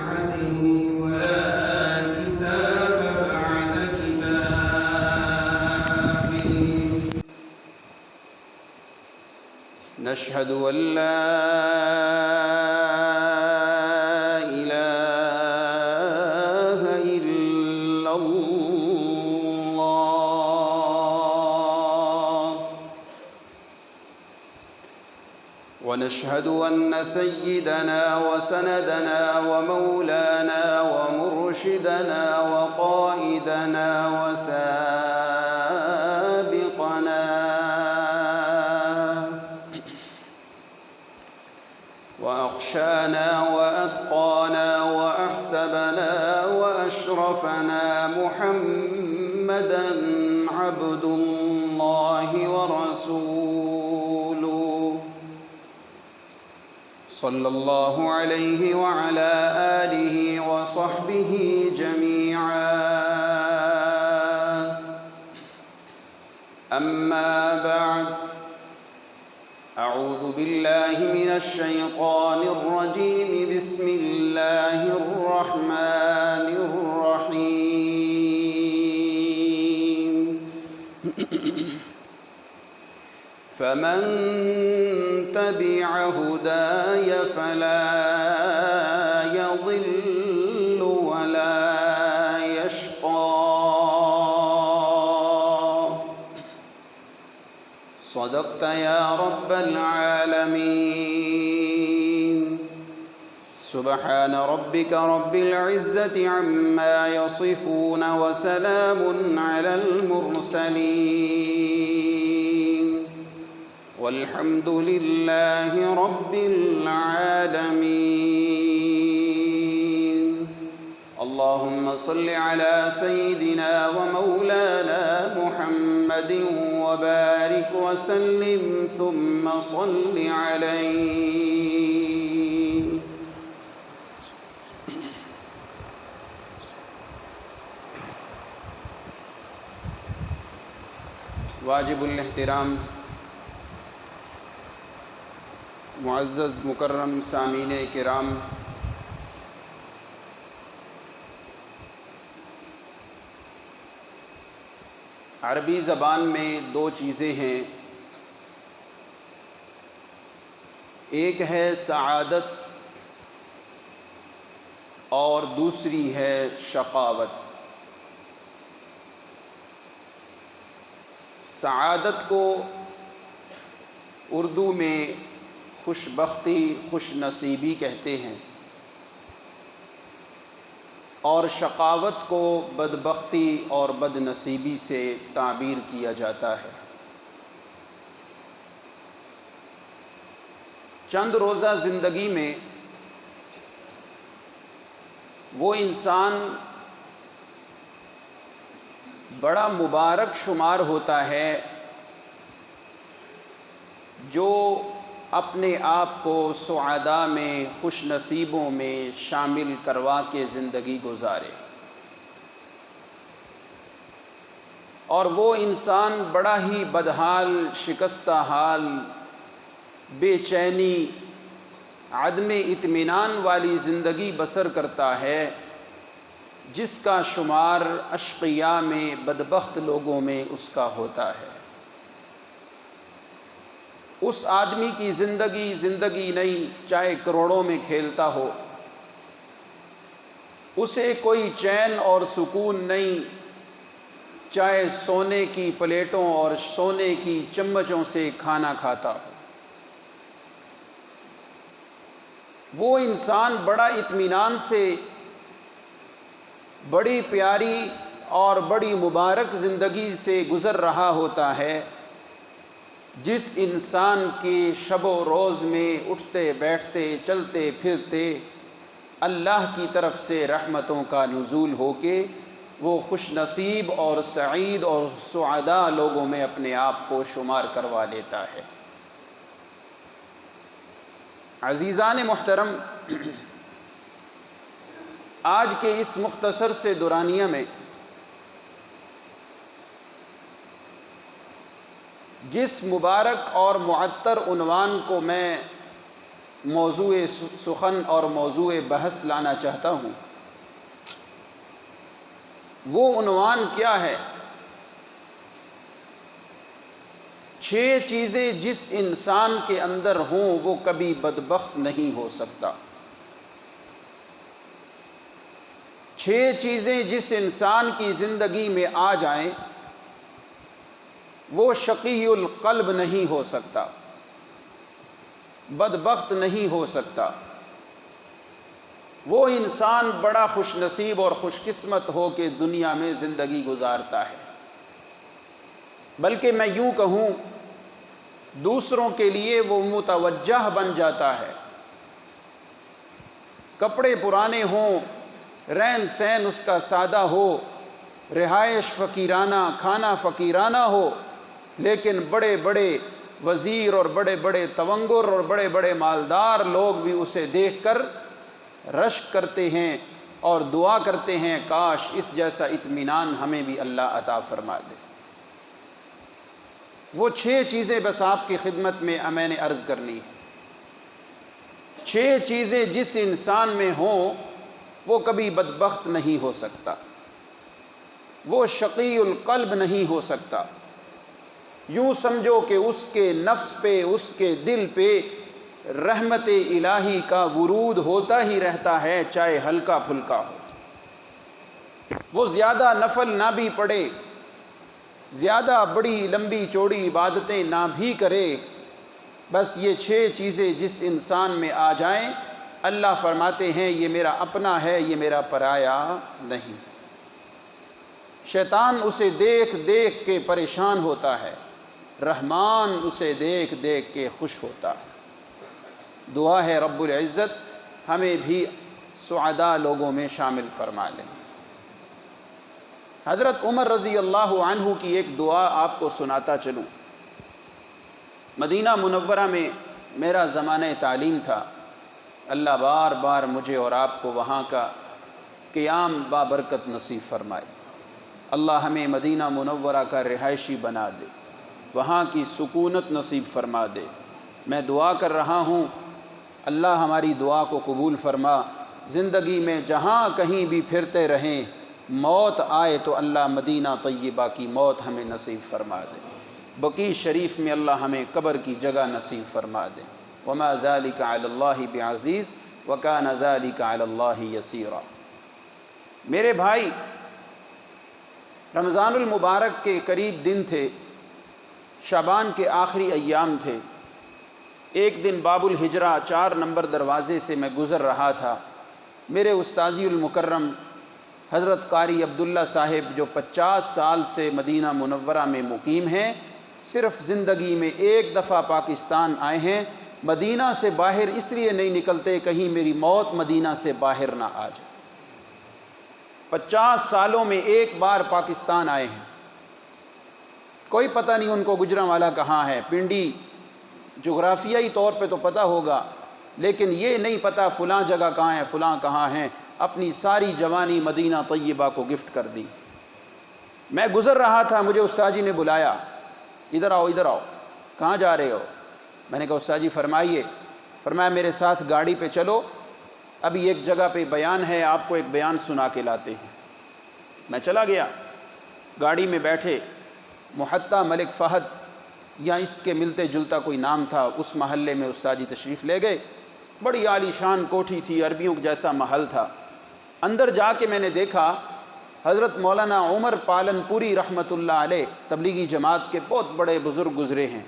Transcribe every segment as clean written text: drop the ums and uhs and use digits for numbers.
بدعته ولا كتاب بعد كتابه. نشهد أن لا إله إلا الله، ونشهد أن سيدنا وسندنا ومولانا ومرشدنا وقائدنا وسابقنا وأخشانا وأتقانا وأحسبنا وأشرفنا محمدًا عبد الله ورسوله، صلى الله عليه وعلى آله وصحبه جميعا. أما بعد، أعوذ بالله من الشيطان الرجيم. بسم الله الرحمن الرحيم. فمن تبع هداي فلا يضل ولا يشقى. صدقت يا رب العالمين. سبحان ربك رب العزة عما يصفون وسلام على المرسلين والحمد لله رب العالمين. اللهم صل على سيدنا ومولانا محمد وبارك وسلم ثم صل عليه. واجب الاحترام معزز مکرم سامعین کرام، عربی زبان میں دو چیزیں ہیں، ایک ہے سعادت اور دوسری ہے شقاوت۔ سعادت کو اردو میں خوش بختی، خوش نصیبی کہتے ہیں، اور شقاوت کو بدبختی اور بد نصیبی سے تعبیر کیا جاتا ہے۔ چند روزہ زندگی میں وہ انسان بڑا مبارک شمار ہوتا ہے جو اپنے آپ کو سعداء میں، خوش نصیبوں میں شامل کروا کے زندگی گزارے، اور وہ انسان بڑا ہی بدحال، شکستہ حال، بے چینی، عدم اطمینان والی زندگی بسر کرتا ہے، جس کا شمار اشقیاء میں، بدبخت لوگوں میں اس کا ہوتا ہے۔ اس آدمی کی زندگی نہیں، چاہے کروڑوں میں کھیلتا ہو، اسے کوئی چین اور سکون نہیں، چاہے سونے کی پلیٹوں اور سونے کی چمچوں سے کھانا کھاتا ہو۔ وہ انسان بڑا اطمینان سے بڑی پیاری اور بڑی مبارک زندگی سے گزر رہا ہوتا ہے، جس انسان کے شب و روز میں اٹھتے بیٹھتے چلتے پھرتے اللہ کی طرف سے رحمتوں کا نزول ہو کے وہ خوش نصیب اور سعید اور سعداء لوگوں میں اپنے آپ کو شمار کروا لیتا ہے۔ عزیزان محترم، آج کے اس مختصر سے دورانیہ میں جس مبارک اور معطر عنوان کو میں موضوع سخن اور موضوع بحث لانا چاہتا ہوں۔ وہ عنوان کیا ہے؟ 6 چیزیں جس انسان کے اندر ہوں وہ کبھی بدبخت نہیں ہو سکتا۔ 6 چیزیں جس انسان کی زندگی میں آ جائیں وہ شقی القلب نہیں ہو سکتا، بدبخت نہیں ہو سکتا۔ وہ انسان بڑا خوش نصیب اور خوش قسمت ہو کے دنیا میں زندگی گزارتا ہے، بلکہ میں یوں کہوں دوسروں کے لیے وہ متوجہ بن جاتا ہے۔ کپڑے پرانے ہوں، رہن سہن اس کا سادہ ہو، رہائش فقیرانہ، کھانا فقیرانہ ہو، لیکن بڑے بڑے وزیر اور بڑے بڑے تونگر اور بڑے بڑے مالدار لوگ بھی اسے دیکھ کر رشک کرتے ہیں اور دعا کرتے ہیں کاش اس جیسا اطمینان ہمیں بھی اللہ عطا فرما دے۔ وہ 6 چیزیں بس آپ کی خدمت میں میں نے عرض کرنی ہے۔ 6 چیزیں جس انسان میں ہوں وہ کبھی بدبخت نہیں ہو سکتا، وہ شقی القلب نہیں ہو سکتا۔ یوں سمجھو کہ اس کے نفس پہ، اس کے دل پہ رحمت الہی کا ورود ہوتا ہی رہتا ہے، چاہے ہلکا پھلکا ہو۔ وہ زیادہ نفل نہ بھی پڑھے، زیادہ بڑی لمبی چوڑی عبادتیں نہ بھی کرے، بس یہ 6 چیزیں جس انسان میں آ جائیں اللہ فرماتے ہیں یہ میرا اپنا ہے، یہ میرا پرایا نہیں۔ شیطان اسے دیکھ دیکھ کے پریشان ہوتا ہے، رحمان اسے دیکھ دیکھ کے خوش ہوتا ہے۔ دعا ہے رب العزت ہمیں بھی سعداء لوگوں میں شامل فرما لیں۔ حضرت عمر رضی اللہ عنہ کی ایک دعا آپ کو سناتا چلوں۔ مدینہ منورہ میں میرا زمانہ تعلیم تھا، اللہ بار بار مجھے اور آپ کو وہاں کا قیام بابرکت نصیب فرمائے۔ اللہ ہمیں مدینہ منورہ کا رہائشی بنا دے، وہاں کی سکونت نصیب فرما دے۔ میں دعا کر رہا ہوں اللہ ہماری دعا کو قبول فرما۔ زندگی میں جہاں کہیں بھی پھرتے رہیں، موت آئے تو اللہ مدینہ طیبہ کی موت ہمیں نصیب فرما دے۔ بقیع شریف میں اللہ ہمیں قبر کی جگہ نصیب فرما دے۔ وما ذلک علی اللہ بعزیز وکان ذلک علی اللہ یسیرا۔ میرے بھائی، رمضان المبارک کے قریب دن تھے، شعبان کے آخری ایام تھے۔ ایک دن باب الحجرہ 4 نمبر دروازے سے میں گزر رہا تھا۔ میرے استاذی المکرم حضرت قاری عبداللہ صاحب جو 50 سال سے مدینہ منورہ میں مقیم ہیں، صرف زندگی میں ایک دفعہ پاکستان آئے ہیں، مدینہ سے باہر اس لیے نہیں نکلتے کہیں میری موت مدینہ سے باہر نہ آ جائے۔ 50 سالوں میں ایک بار پاکستان آئے ہیں۔ کوئی پتہ نہیں ان کو گجرانوالہ کہاں ہے، پنڈی جغرافیائی طور پہ تو پتہ ہوگا، لیکن یہ نہیں پتہ فلاں جگہ کہاں ہے، فلاں کہاں ہیں۔ اپنی ساری جوانی مدینہ طیبہ کو گفٹ کر دی۔ میں گزر رہا تھا، مجھے استاد جی نے بلایا، ادھر آؤ ادھر آؤ۔ کہاں جا رہے ہو؟ میں نے کہا استاد جی فرمائیے۔ فرمایا میرے ساتھ گاڑی پہ چلو، ابھی ایک جگہ پہ بیان ہے، آپ کو ایک بیان سنا کے لاتے ہیں۔ میں چلا گیا، گاڑی میں بیٹھے، محتہ ملک فہد یا اس کے ملتے جلتا کوئی نام تھا، اس محلے میں استاد جی تشریف لے گئے۔ بڑی عالی شان کوٹھی تھی، عربیوں جیسا محل تھا۔ اندر جا کے میں نے دیکھا حضرت مولانا عمر پالن پوری رحمۃ اللہ علیہ تبلیغی جماعت کے بہت بڑے بزرگ گزرے ہیں،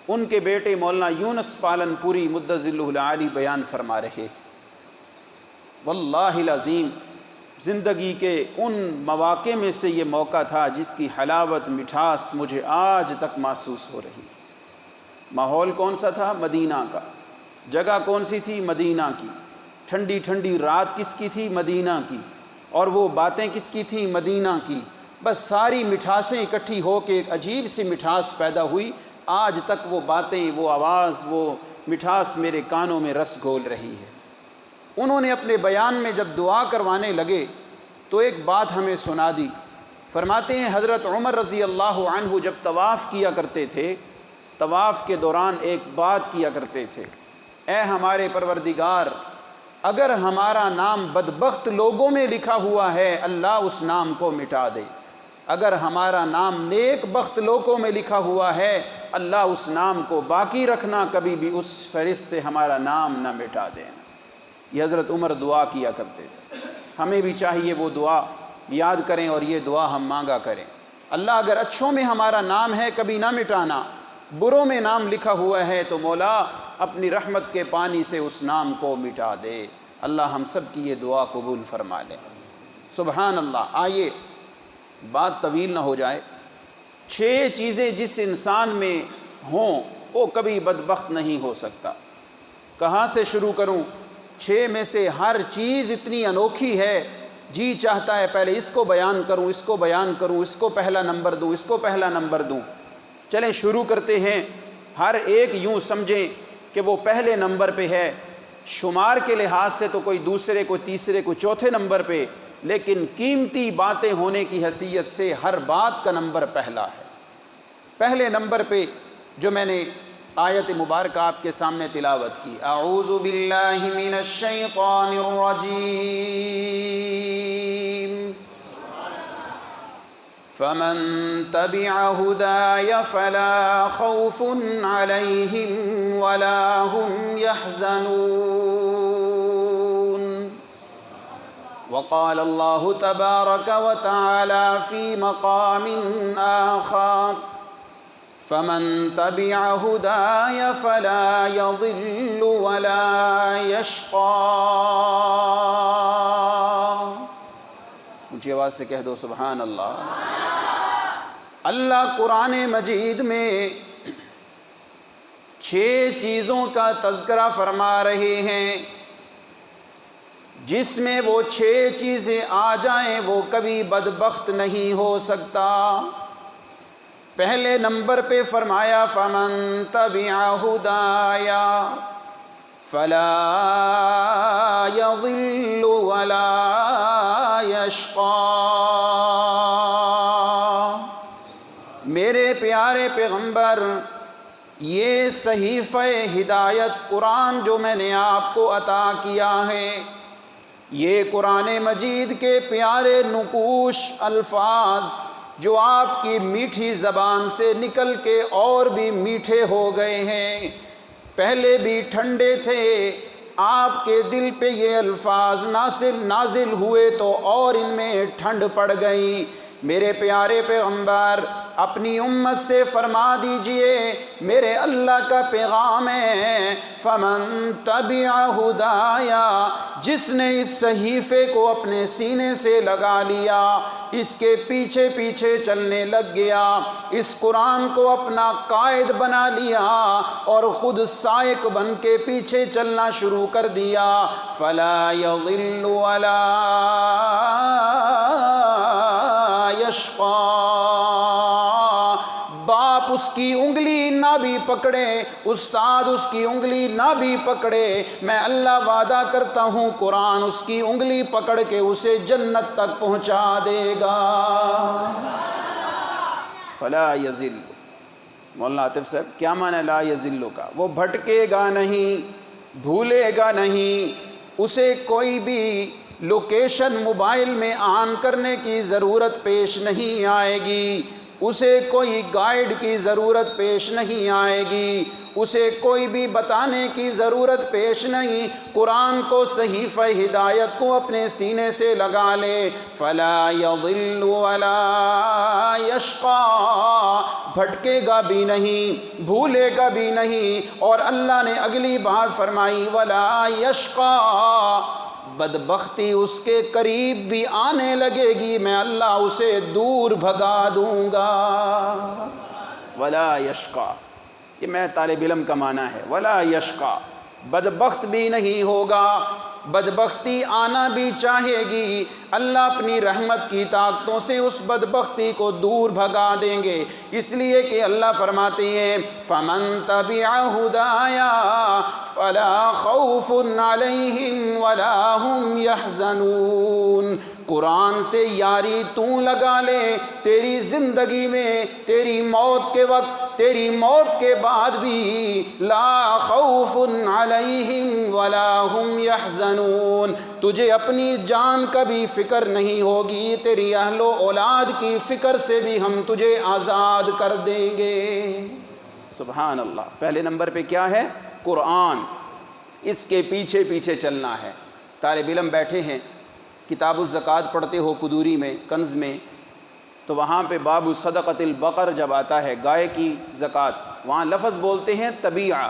ان کے بیٹے مولانا یونس پالن پوری مدظلہ العالی بیان فرما رہے۔ واللہ العظیم زندگی کے ان مواقع میں سے یہ موقع تھا جس کی حلاوت مٹھاس مجھے آج تک محسوس ہو رہی۔ ماحول کون سا تھا؟ مدینہ کا۔ جگہ کون سی تھی؟ مدینہ کی۔ ٹھنڈی ٹھنڈی رات کس کی تھی؟ مدینہ کی۔ اور وہ باتیں کس کی تھیں؟ مدینہ کی۔ بس ساری مٹھاسیں اکٹھی ہو کے ایک عجیب سی مٹھاس پیدا ہوئی۔ آج تک وہ باتیں، وہ آواز، وہ مٹھاس میرے کانوں میں رس گھول رہی ہے۔ انہوں نے اپنے بیان میں جب دعا کروانے لگے تو ایک بات ہمیں سنا دی۔ فرماتے ہیں حضرت عمر رضی اللہ عنہ جب طواف کیا کرتے تھے، طواف کے دوران ایک بات کیا کرتے تھے، اے ہمارے پروردگار، اگر ہمارا نام بدبخت لوگوں میں لکھا ہوا ہے اللہ اس نام کو مٹا دے، اگر ہمارا نام نیک بخت لوگوں میں لکھا ہوا ہے اللہ اس نام کو باقی رکھنا، کبھی بھی اس فہرست سے ہمارا نام نہ مٹا دینا۔ یہ حضرت عمر دعا کیا کرتے تھے، ہمیں بھی چاہیے وہ دعا یاد کریں اور یہ دعا ہم مانگا کریں۔ اللہ اگر اچھوں میں ہمارا نام ہے کبھی نہ مٹانا، بروں میں نام لکھا ہوا ہے تو مولا اپنی رحمت کے پانی سے اس نام کو مٹا دے۔ اللہ ہم سب کی یہ دعا قبول فرما لے۔ سبحان اللہ۔ آئیے بات طویل نہ ہو جائے، 6 چیزیں جس انسان میں ہوں وہ کبھی بدبخت نہیں ہو سکتا۔ کہاں سے شروع کروں؟ 6 میں سے ہر چیز اتنی انوکھی ہے، جی چاہتا ہے پہلے اس کو بیان کروں، اس کو بیان کروں، اس کو پہلا نمبر دوں، اس کو پہلا نمبر دوں۔ چلیں شروع کرتے ہیں۔ ہر ایک یوں سمجھیں کہ وہ پہلے نمبر پہ ہے، شمار کے لحاظ سے تو کوئی دوسرے، کوئی تیسرے، کوئی چوتھے نمبر پہ، لیکن قیمتی باتیں ہونے کی حیثیت سے ہر بات کا نمبر پہلا ہے۔ پہلے نمبر پہ جو میں نے آیت مبارکہ آپ کے سامنے تلاوت کی، اعوذ باللہ من الشیطان الرجیم، فمن تبع ہدای فلا خوف علیہم ولا هم يحزنون، وقال اللہ تبارک وتعالی فی مقام آخر، فمن تبع ہدای فلا یضل ولا یشقی۔ اونچی آواز سے کہہ دو سبحان اللہ۔ اللہ قرآن مجید میں 6 چیزوں کا تذکرہ فرما رہے ہیں، جس میں وہ 6 چیزیں آ جائیں وہ کبھی بدبخت نہیں ہو سکتا۔ پہلے نمبر پہ فرمایا فمن تبع ہدایا فلا یضل ولا یشقی۔ میرے پیارے پیغمبر، یہ صحیفہ ہدایت قرآن جو میں نے آپ کو عطا کیا ہے، یہ قرآن مجید کے پیارے نقوش الفاظ جو آپ کی میٹھی زبان سے نکل کے اور بھی میٹھے ہو گئے ہیں، پہلے بھی ٹھنڈے تھے، آپ کے دل پہ یہ الفاظ نازل ہوئے تو اور ان میں ٹھنڈ پڑ گئی۔ میرے پیارے پیغمبر اپنی امت سے فرما دیجئے، میرے اللہ کا پیغام ہے، فمن تبع ہدایا، جس نے اس صحیفے کو اپنے سینے سے لگا لیا، اس کے پیچھے پیچھے چلنے لگ گیا، اس قرآن کو اپنا قائد بنا لیا اور خود سائق بن کے پیچھے چلنا شروع کر دیا، فلا یضل ولا یشقی۔ باپ اس کی انگلی نہ بھی پکڑے، استاد اس کی انگلی نہ بھی پکڑے، میں اللہ وعدہ کرتا ہوں قرآن اس کی انگلی پکڑ کے اسے جنت تک پہنچا دے گا۔ فلا یضل، مولانا عاطف صاحب کیا معنی لا یضل کا؟ وہ بھٹکے گا نہیں، بھولے گا نہیں، اسے کوئی بھی لوکیشن موبائل میں آن کرنے کی ضرورت پیش نہیں آئے گی، اسے کوئی گائیڈ کی ضرورت پیش نہیں آئے گی، اسے کوئی بھی بتانے کی ضرورت پیش نہیں۔ قرآن کو صحیفہ ہدایت کو اپنے سینے سے لگا لے، فلا یضل ولا یشقی، بھٹکے گا بھی نہیں، بھولے گا بھی نہیں، اور اللہ نے اگلی بات فرمائی ولا یشقی، بدبختی اس کے قریب بھی آنے لگے گی میں اللہ اسے دور بھگا دوں گا۔ ولا یشقی، یہ میں طالب علم کا معنی ہے، ولا یشقی، بدبخت بھی نہیں ہوگا۔ بدبختی آنا بھی چاہے گی، اللہ اپنی رحمت کی طاقتوں سے اس بدبختی کو دور بھگا دیں گے، اس لیے کہ اللہ فرماتے ہیں فمن تبع ہدایا فلا خوف علیہم ولا هم يحزنون۔ قرآن سے یاری تو لگا لے، تیری زندگی میں، تیری موت کے وقت تیری موت کے بعد بھی لا خوف علیہم ولا ہم یحزنون، تجھے اپنی جان کا بھی فکر نہیں ہوگی، تیری اہل و اولاد کی فکر سے بھی ہم تجھے آزاد کر دیں گے۔ سبحان اللہ۔ پہلے نمبر پہ کیا ہے؟ قرآن، اس کے پیچھے پیچھے چلنا ہے۔ طالب علم بیٹھے ہیں، کتاب الزکوٰۃ پڑھتے ہو قدوری میں، کنز میں، تو وہاں پہ باب صدقۃ البقر جب آتا ہے گائے کی زکوٰۃ، وہاں لفظ بولتے ہیں طبیعہ۔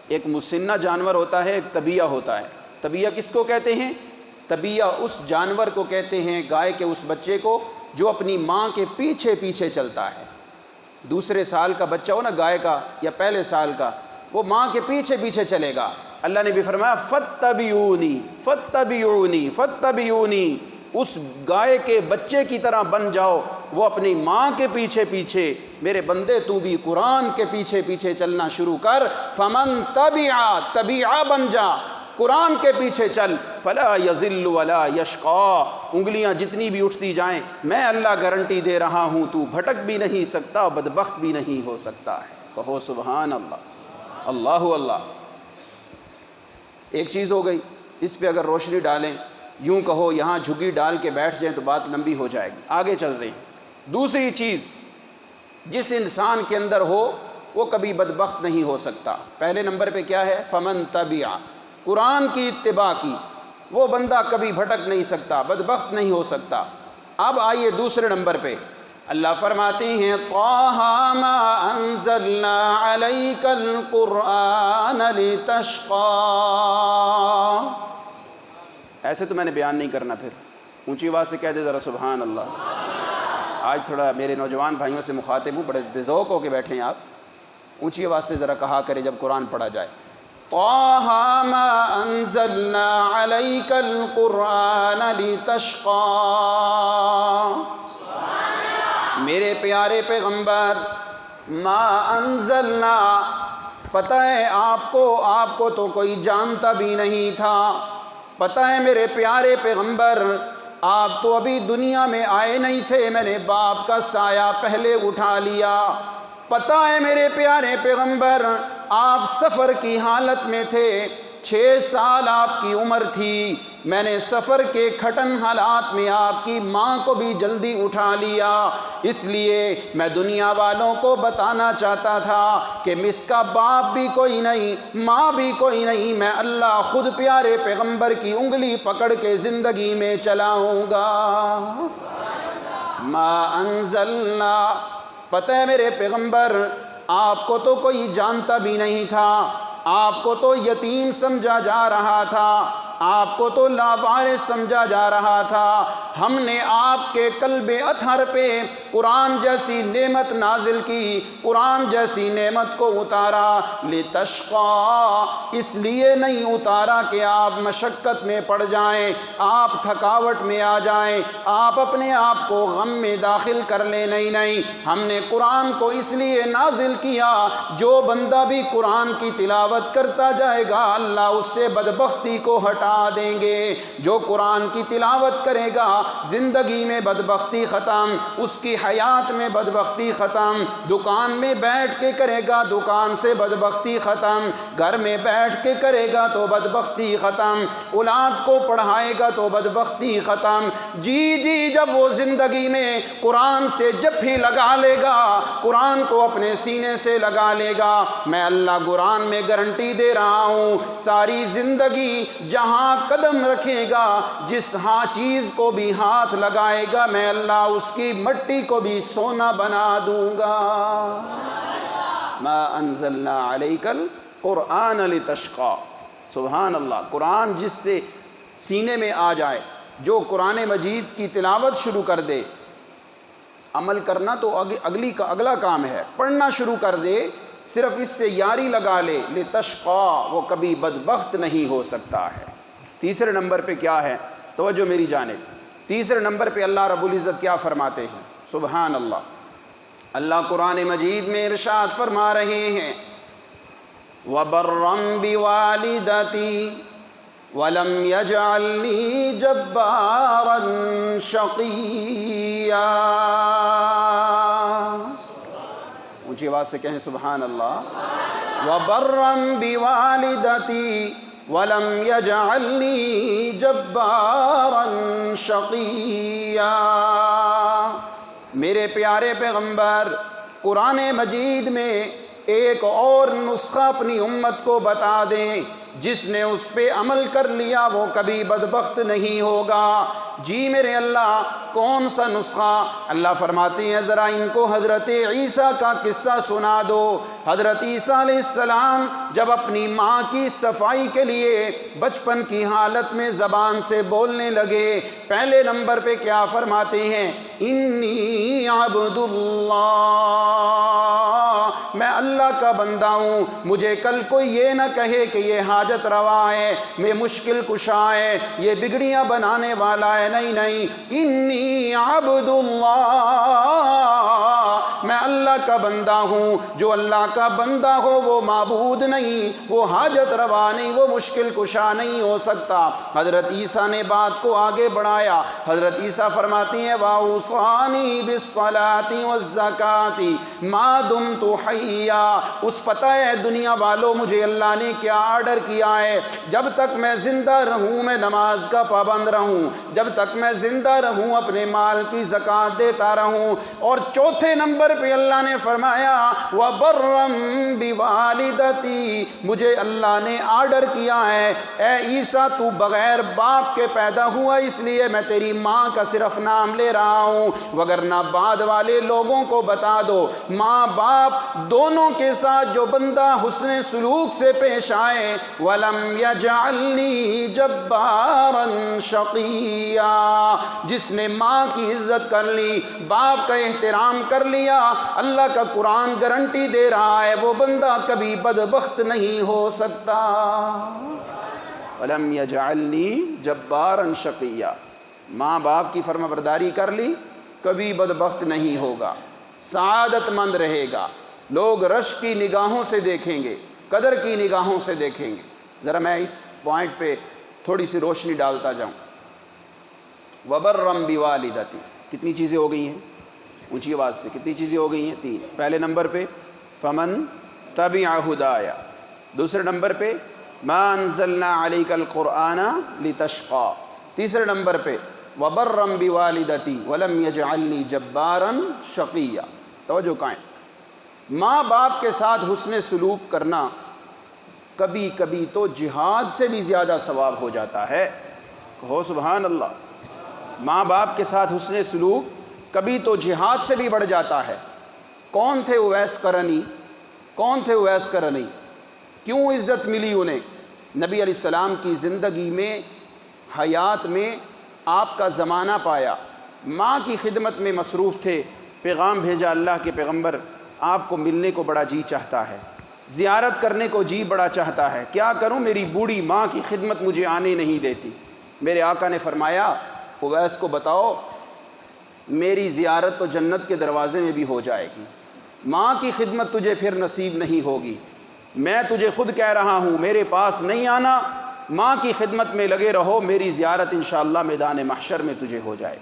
ایک مسنہ جانور ہوتا ہے، ایک طبیعہ ہوتا ہے۔ طبیعہ کس کو کہتے ہیں؟ طبیعہ اس جانور کو کہتے ہیں، گائے کے اس بچے کو جو اپنی ماں کے پیچھے پیچھے چلتا ہے۔ دوسرے سال کا بچہ ہو نا گائے کا یا پہلے سال کا، وہ ماں کے پیچھے پیچھے چلے گا۔ اللہ نے بھی فرمایا فَاتَّبِعُونِی فَاتَّبِعُونِی فَاتَّبِعُونِی، اس گائے کے بچے کی طرح بن جاؤ، وہ اپنی ماں کے پیچھے پیچھے۔ میرے بندے تو بھی قرآن کے پیچھے پیچھے چلنا شروع کر۔ فَمَن تَبِعَ، طبیعہ بن جا، قرآن کے پیچھے چل۔ فَلَا يَضِلُّ وَلَا يَشْقَىٰ، انگلیاں جتنی بھی اٹھتی جائیں، میں اللہ گارنٹی دے رہا ہوں تو بھٹک بھی نہیں سکتا، بدبخت بھی نہیں ہو سکتا ہے۔ کہو سبحان اللہ، اللہ اللہ۔ ایک چیز ہو گئی، اس پہ اگر روشنی ڈالیں، یوں کہو یہاں جھگی ڈال کے بیٹھ جائیں تو بات لمبی ہو جائے گی، آگے چل رہی۔ دوسری چیز جس انسان کے اندر ہو وہ کبھی بدبخت نہیں ہو سکتا۔ پہلے نمبر پہ کیا ہے؟ فمن تبع، قرآن کی اتباع کی، وہ بندہ کبھی بھٹک نہیں سکتا، بدبخت نہیں ہو سکتا۔ اب آئیے دوسرے نمبر پہ، اللہ فرماتے ہیں طٰہٰ مَا أَنزَلْنَا عَلَيْكَ الْقُرْآنَ لِتَشْقَىٰ۔ ایسے تو میں نے بیان نہیں کرنا، پھر اونچی آواز سے کہہ دے ذرا سبحان اللہ۔ آج تھوڑا میرے نوجوان بھائیوں سے مخاطب ہوں، بڑے بے ذوق ہو کے بیٹھے ہیں آپ، اونچی آواز سے ذرا کہا کریں جب قرآن پڑھا جائے۔ طٰہٰ مَا أَنزَلْنَا عَلَيْكَ الْقُرْآنَ لِتَشْقَىٰ۔ میرے پیارے پیغمبر، ما انزلنا، پتہ ہے آپ کو تو کوئی جانتا بھی نہیں تھا۔ پتہ ہے میرے پیارے پیغمبر، آپ تو ابھی دنیا میں آئے نہیں تھے، میں نے باپ کا سایہ پہلے اٹھا لیا۔ پتہ ہے میرے پیارے پیغمبر، آپ سفر کی حالت میں تھے، 6 سال آپ کی عمر تھی، میں نے سفر کے کھٹن حالات میں آپ کی ماں کو بھی جلدی اٹھا لیا۔ اس لیے میں دنیا والوں کو بتانا چاہتا تھا کہ اس کا باپ بھی کوئی نہیں، ماں بھی کوئی نہیں، میں اللہ خود پیارے پیغمبر کی انگلی پکڑ کے زندگی میں چلاؤں گا۔ ما انزلنا، پتہ ہے میرے پیغمبر، آپ کو تو کوئی جانتا بھی نہیں تھا، آپ کو تو یتیم سمجھا جا رہا تھا، آپ کو تو لاوارث سمجھا جا رہا تھا۔ ہم نے آپ کے قلب اطہر پہ قرآن جیسی نعمت نازل کی، قرآن جیسی نعمت کو اتارا۔ لتشقیٰ، اس لیے نہیں اتارا کہ آپ مشقت میں پڑ جائیں، آپ تھکاوٹ میں آ جائیں، آپ اپنے آپ کو غم میں داخل کر لیں، نہیں، ہم نے قرآن کو اس لیے نازل کیا، جو بندہ بھی قرآن کی تلاوت کرتا جائے گا اللہ اس سے بدبختی کو ہٹا دیں گے۔ جو قرآن کی تلاوت کرے گا زندگی میں بدبختی ختم، اس کی حیات میں بدبختی ختم، دکان میں بیٹھ کے کرے گا دکان سے بدبختی ختم، گھر میں بیٹھ کے کرے گا تو بدبختی ختم، اولاد کو پڑھائے گا تو بدبختی ختم۔ جی جب وہ زندگی میں قرآن سے جپھی لگا لے گا، قرآن کو اپنے سینے سے لگا لے گا، میں اللہ قرآن میں گارنٹی دے رہا ہوں، ساری زندگی جہاں قدم رکھے گا، جس چیز کو بھی ہاتھ لگائے گا، میں اللہ اس کی مٹی کو بھی سونا بنا دوں گا۔ ما انزلنا علیک القرآن لتشقیٰ۔ سبحان اللہ۔ قرآن جس سے سینے میں آ جائے، جو قرآن مجید کی تلاوت شروع کر دے، عمل کرنا تو اگلا کام ہے، پڑھنا شروع کر دے، صرف اس سے یاری لگا لے، لتشقیٰ، وہ کبھی بدبخت نہیں ہو سکتا ہے۔ تیسرے نمبر پہ کیا ہے؟ توجہ میری جانب، تیسرے نمبر پہ اللہ رب العزت کیا فرماتے ہیں؟ سبحان اللہ۔ اللہ قرآن مجید میں ارشاد فرما رہے ہیں وَبَرًّا بِوَالِدَتِي وَلَمْ يَجْعَلْنِي جَبَّارًا شَقِيًّا۔ اونچی آواز سے کہیں سبحان اللہ۔ وَبَرًّا بِوَالِدَتِي وَلَمْ يَجْعَلْنِي جَبَّارًا شَقِيًّا۔ میرے پیارے پیغمبر قرآن مجید میں ایک اور نسخہ اپنی امت کو بتا دیں، جس نے اس پہ عمل کر لیا وہ کبھی بدبخت نہیں ہوگا۔ جی میرے اللہ، کون سا نسخہ؟ اللہ فرماتے ہیں ذرا ان کو حضرت عیسیٰ کا قصہ سنا دو۔ حضرت عیسیٰ علیہ السلام جب اپنی ماں کی صفائی کے لیے بچپن کی حالت میں زبان سے بولنے لگے، پہلے نمبر پہ کیا فرماتے ہیں؟ انی عبد اللہ، میں اللہ کا بندہ ہوں، مجھے کل کوئی یہ نہ کہے کہ یہ حاجت روا ہے، یہ مشکل کشا ہے، یہ بگڑیاں بنانے والا ہے۔ نہیں نہیں، انی عبد اللہ، میں اللہ کا بندہ ہوں۔ جو اللہ کا بندہ ہو وہ معبود نہیں، وہ حاجت روا نہیں، وہ مشکل کشا نہیں ہو سکتا۔ حضرت عیسیٰ نے بات کو آگے بڑھایا۔ حضرت عیسیٰ فرماتی ہیں وَأَوْصَانِي بِالصَّلَاةِ وَالزَّكَاةِ مَا دُمْتُ حَيًّا۔ اس پتہ ہے دنیا والوں مجھے اللہ نے کیا آرڈر کیا ہے، جب تک میں زندہ رہوں میں نماز کا پابند رہوں، جب تک میں زندہ رہوں اپنے مال کی زکوٰۃ دیتا رہوں۔ اور چوتھے نمبر پہ اللہ نے فرمایا وَبَرًّا بِوَالِدَتِي، مجھے اللہ نے آرڈر کیا ہے اے عیسیٰ تو بغیر باپ کے پیدا ہوا، اس لیے میں تیری ماں کا صرف نام لے رہا ہوں، وگرنہ بعد والے لوگوں کو بتا دو ماں باپ دونوں کے ساتھ جو بندہ حسن سلوک سے پیش آئے، وَلَمْ يَجْعَلْنِي جَبَّارًا شَقِيًّا، جس نے ماں کی عزت کر لی، باپ کا احترام کر لیا، اللہ کا قرآن گارنٹی دے رہا ہے وہ بندہ کبھی بدبخت نہیں ہو سکتا۔ وَلَمْ يَجْعَلْنِي جَبَّارًا شَقِيًّا، ماں باپ کی فرما برداری کر لی کبھی بدبخت نہیں ہوگا، سعادت مند رہے گا، لوگ رشک کی نگاہوں سے دیکھیں گے، قدر کی نگاہوں سے دیکھیں گے۔ ذرا میں اس پوائنٹ پہ تھوڑی سی روشنی ڈالتا جاؤں۔ وَبَرًّا بِوَالِدَتِي، کتنی چیزیں ہو گئی ہیں؟ اونچی آواز سے کتنی چیزیں ہو گئی ہیں؟ 3۔ پہلے نمبر پہ فَمَن تَبِعَ هُدَايَ، دوسرے نمبر پہ مَا أَنزَلْنَا عَلَيْكَ الْقُرْآنَ لِتَشْقَى، تیسرے نمبر پہ وَبَرًّا بِوَالِدَتِي وَلَمْ يَجْعَلْنِي جَبَّارًا شَقِيًّا۔ توجہ قائم، ماں باپ کے ساتھ حسن سلوک کرنا کبھی کبھی تو جہاد سے بھی زیادہ ثواب ہو جاتا ہے۔ کہو سبحان اللہ۔ ماں باپ کے ساتھ حسن سلوک کبھی تو جہاد سے بھی بڑھ جاتا ہے۔ کون تھے اویس قرنی؟ کون تھے اویس قرنی؟ کیوں عزت ملی انہیں؟ نبی علیہ السلام کی زندگی میں، حیات میں آپ کا زمانہ پایا، ماں کی خدمت میں مصروف تھے، پیغام بھیجا اللہ کے پیغمبر آپ کو ملنے کو بڑا جی چاہتا ہے، زیارت کرنے کو جی بڑا چاہتا ہے، کیا کروں میری بوڑھی ماں کی خدمت مجھے آنے نہیں دیتی۔ میرے آقا نے فرمایا اویس کو بتاؤ میری زیارت تو جنت کے دروازے میں بھی ہو جائے گی، ماں کی خدمت تجھے پھر نصیب نہیں ہوگی، میں تجھے خود کہہ رہا ہوں میرے پاس نہیں آنا، ماں کی خدمت میں لگے رہو، میری زیارت انشاءاللہ میدان محشر میں تجھے ہو جائے۔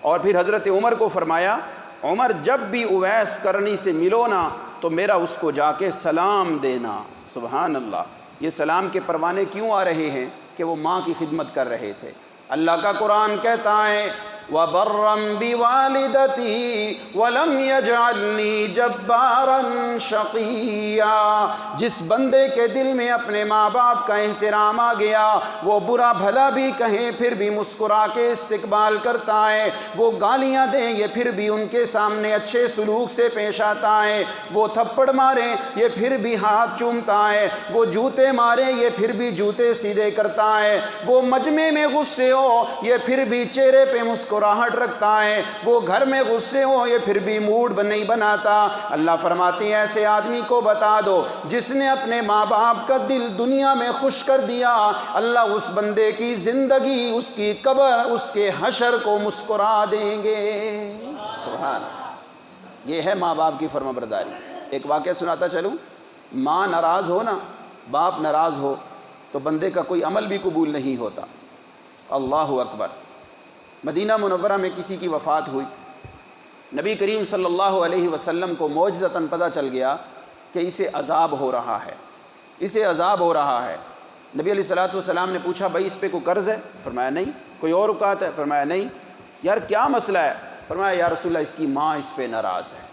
اور پھر حضرت عمر کو فرمایا عمر جب بھی اویس قرنی سے ملو نا تو میرا اس کو جا کے سلام دینا۔ سبحان اللہ، یہ سلام کے پروانے کیوں آ رہے ہیں؟ کہ وہ ماں کی خدمت کر رہے تھے۔ اللہ کا قرآن کہتا ہے وَبَرًّا بِوَالِدَتِي وَلَمْ يَجْعَلْنِي جَبَّارًا شَقِيًّا، جس بندے کے دل میں اپنے ماں باپ کا احترام آ گیا، وہ برا بھلا بھی کہیں پھر بھی مسکرا کے استقبال کرتا ہے، وہ گالیاں دیں یہ پھر بھی ان کے سامنے اچھے سلوک سے پیش آتا ہے، وہ تھپڑ ماریں یہ پھر بھی ہاتھ چومتا ہے، وہ جوتے ماریں یہ پھر بھی جوتے سیدھے کرتا ہے، وہ مجمع میں غصے ہو یہ پھر بھی چہرے پہ مسکراہٹ رکھتا ہے، وہ گھر میں غصے ہو یہ پھر بھی موڈ نہیں بناتا۔ اللہ فرماتے ہیں ایسے آدمی کو بتا دو جس نے اپنے ماں باپ کا دل دنیا میں خوش کر دیا، اللہ اس بندے کی زندگی، اس کی قبر، اس کے حشر کو مسکرا دیں گے۔ سبحان اللہ، یہ ہے ماں باپ کی فرما برداری۔ ایک واقعہ سناتا چلوں، ماں ناراض ہو نا، باپ ناراض ہو تو بندے کا کوئی عمل بھی قبول نہیں ہوتا۔ اللہ اکبر۔ مدینہ منورہ میں کسی کی وفات ہوئی، نبی کریم صلی اللہ علیہ وسلم کو معجزتاً پتہ چل گیا کہ اسے عذاب ہو رہا ہے، اسے عذاب ہو رہا ہے۔ نبی علیہ الصلوۃ والسلام نے پوچھا بھائی اس پہ کوئی قرض ہے؟ فرمایا نہیں۔ کوئی اور اوقات ہے؟ فرمایا نہیں۔ یار کیا مسئلہ ہے؟ فرمایا یا رسول اللہ اس کی ماں اس پہ ناراض ہے۔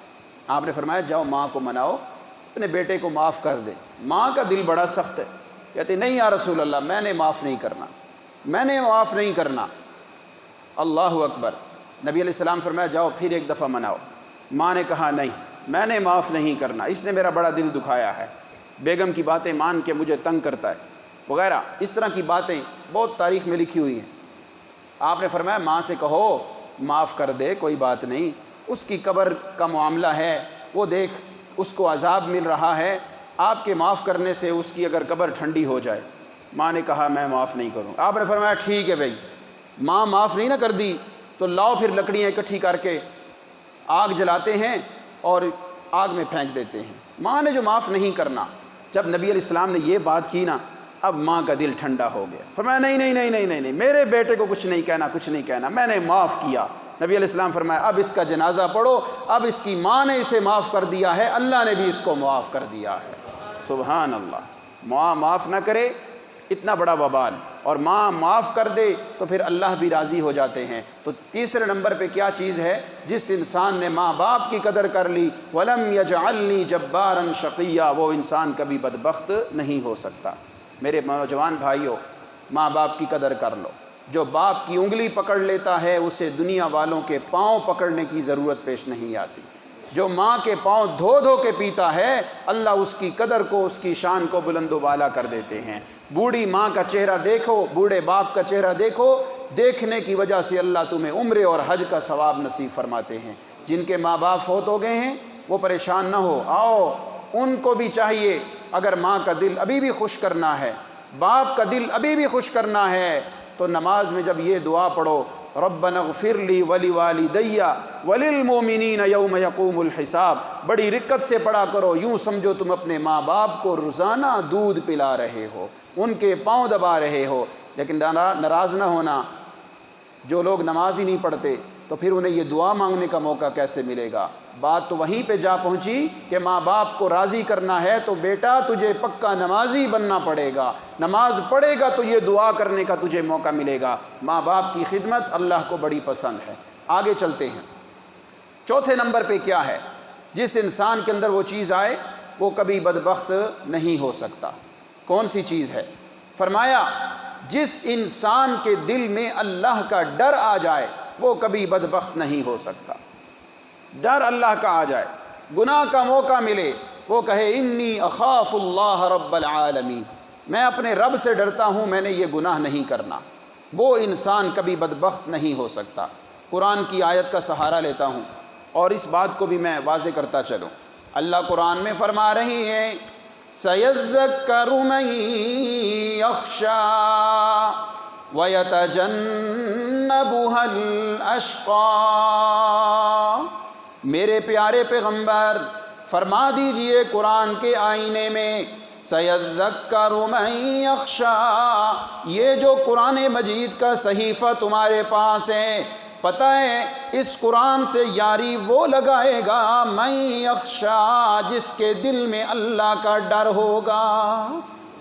آپ نے فرمایا جاؤ ماں کو مناؤ، اپنے بیٹے کو معاف کر دے۔ ماں کا دل بڑا سخت ہے، کہتے نہیں یا رسول اللہ میں نے معاف نہیں کرنا، میں نے معاف نہیں کرنا۔ اللہ اکبر۔ نبی علیہ السلام فرمایا جاؤ پھر ایک دفعہ مناؤ۔ ماں نے کہا نہیں میں نے معاف نہیں کرنا، اس نے میرا بڑا دل دکھایا ہے، بیگم کی باتیں مان کے مجھے تنگ کرتا ہے وغیرہ، اس طرح کی باتیں بہت تاریخ میں لکھی ہوئی ہیں۔ آپ نے فرمایا ماں سے کہو معاف کر دے، کوئی بات نہیں، اس کی قبر کا معاملہ ہے، وہ دیکھ اس کو عذاب مل رہا ہے، آپ کے معاف کرنے سے اس کی اگر قبر ٹھنڈی ہو جائے۔ ماں نے کہا میں معاف نہیں کروں۔ آپ نے فرمایا ٹھیک ہے بھائی، ماں معاف نہیں نہ کر دی تو لاؤ پھر لکڑیاں اکٹھی کر کے آگ جلاتے ہیں اور آگ میں پھینک دیتے ہیں۔ ماں نے جو معاف نہیں کرنا، جب نبی علیہ السلام نے یہ بات کی نا، اب ماں کا دل ٹھنڈا ہو گیا۔ فرمایا نہیں نہیں نہیں نہیں نہیں، میرے بیٹے کو کچھ نہیں کہنا، کچھ نہیں کہنا، میں نے معاف کیا۔ نبی علیہ السلام فرمایا اب اس کا جنازہ پڑھو، اب اس کی ماں نے اسے معاف کر دیا ہے، اللہ نے بھی اس کو معاف کر دیا ہے۔ سبحان اللہ۔ ماں معاف نہ کرے اتنا بڑا وبال، اور ماں معاف کر دے تو پھر اللہ بھی راضی ہو جاتے ہیں۔ تو تیسرے نمبر پہ کیا چیز ہے؟ جس انسان نے ماں باپ کی قدر کر لی، وَلَمْ يَجْعَلْنِي جَبَّارًا شَقِيًّا، وہ انسان کبھی بدبخت نہیں ہو سکتا۔ میرے نوجوان بھائیوں، ماں باپ کی قدر کر لو۔ جو باپ کی انگلی پکڑ لیتا ہے اسے دنیا والوں کے پاؤں پکڑنے کی ضرورت پیش نہیں آتی۔ جو ماں کے پاؤں دھو دھو کے پیتا ہے، اللہ اس کی قدر کو، اس کی شان کو بلند و بالا کر دیتے ہیں۔ بوڑھی ماں کا چہرہ دیکھو، بوڑھے باپ کا چہرہ دیکھو، دیکھنے کی وجہ سے اللہ تمہیں عمرے اور حج کا ثواب نصیب فرماتے ہیں۔ جن کے ماں باپ فوت ہو گئے ہیں وہ پریشان نہ ہو، آؤ ان کو بھی چاہیے، اگر ماں کا دل ابھی بھی خوش کرنا ہے، باپ کا دل ابھی بھی خوش کرنا ہے، تو نماز میں جب یہ دعا پڑھو ربنا اغفر لی ولوالدی وللمؤمنین یوم یقوم الحساب، بڑی رقت سے پڑھا کرو، یوں سمجھو تم اپنے ماں باپ کو روزانہ دودھ پلا رہے ہو، ان کے پاؤں دبا رہے ہو۔ لیکن ناراض نہ ہونا، جو لوگ نماز ہی نہیں پڑھتے تو پھر انہیں یہ دعا مانگنے کا موقع کیسے ملے گا؟ بات تو وہیں پہ جا پہنچی کہ ماں باپ کو راضی کرنا ہے تو بیٹا تجھے پکا نمازی بننا پڑے گا، نماز پڑھے گا تو یہ دعا کرنے کا تجھے موقع ملے گا۔ ماں باپ کی خدمت اللہ کو بڑی پسند ہے۔ آگے چلتے ہیں۔ چوتھے نمبر پہ کیا ہے؟ جس انسان کے اندر وہ چیز آئے وہ کبھی بدبخت نہیں ہو سکتا۔ کون سی چیز ہے؟ فرمایا جس انسان کے دل میں اللہ کا ڈر آ جائے وہ کبھی بدبخت نہیں ہو سکتا۔ ڈر اللہ کا آ جائے، گناہ کا موقع ملے، وہ کہے انی اخاف اللہ رب العالمین، میں اپنے رب سے ڈرتا ہوں، میں نے یہ گناہ نہیں کرنا، وہ انسان کبھی بدبخت نہیں ہو سکتا۔ قرآن کی آیت کا سہارا لیتا ہوں اور اس بات کو بھی میں واضح کرتا چلوں۔ اللہ قرآن میں فرما رہی ہیں سَيَذَّكَّرُ مَن يَخْشَىٰ وَيَتَجَنَّبُهَا الْأَشْقَىٰ۔ میرے پیارے پیغمبر فرما دیجئے قرآن کے آئینے میں سَيَذَّكَّرُ مَن يَخْشَىٰ، یہ جو قرآن مجید کا صحیفہ تمہارے پاس ہے، پتہ ہے اس قرآن سے یاری وہ لگائے گا من یخشا، جس کے دل میں اللہ کا ڈر ہوگا۔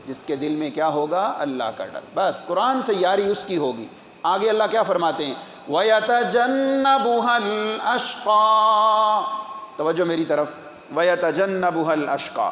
جس کے دل میں کیا ہوگا؟ اللہ کا ڈر۔ بس قرآن سے یاری اس کی ہوگی۔ آگے اللہ کیا فرماتے ہیں؟ وَيَتَجَنَّبُهَا الْأَشْقَىٰ، توجہ میری طرف، وَيَتَجَنَّبُهَا الْأَشْقَىٰ۔